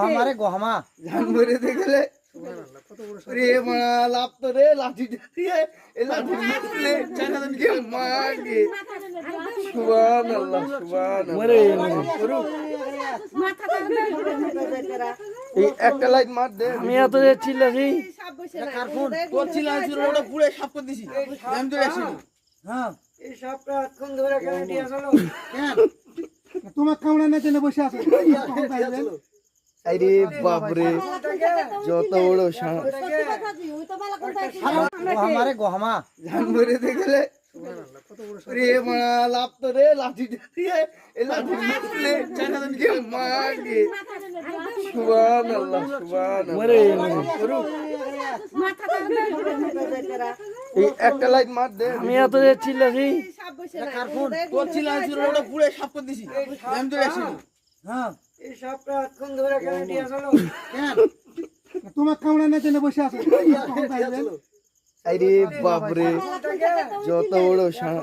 हमारे गोहमा जानवरे देखले रे बड़ा लाभ तो रे लाठी जाती है ये लाठी ले चाचा के मार के सुभान अल्लाह मरे এই একটা লাইট মার দে আমি এত যে চিল্লাছি তোর চিল্লা ছিল ওটা পুরো সাফ করে দিছি আমি তো আসি হ্যাঁ এই সাপটা কোন ধরে কেন দিয়ে আসলো কেন তোমার কামড়া না জেনে বসে আছো আরে বাপ রে যত বড় সাপ हमारे गोहमा जानवरे देखले रे बड़ा लाभ तो रे लाठी जाती है ये लाठी ले चाचा के मार के सुभान अल्लाह मरे এই একটা লাইট মার দে আমি এত যে চিল্লাছি তোর চিল্লা ছিল ওটা পুরো সাফ করে দিছি আমি তো আসি হ্যাঁ এই সাপটা কোন ধরে কেন দিয়ে আসলো কেন তোমার কামড়া না জেনে বসে আছো আরে বাপ রে যত বড় সাপ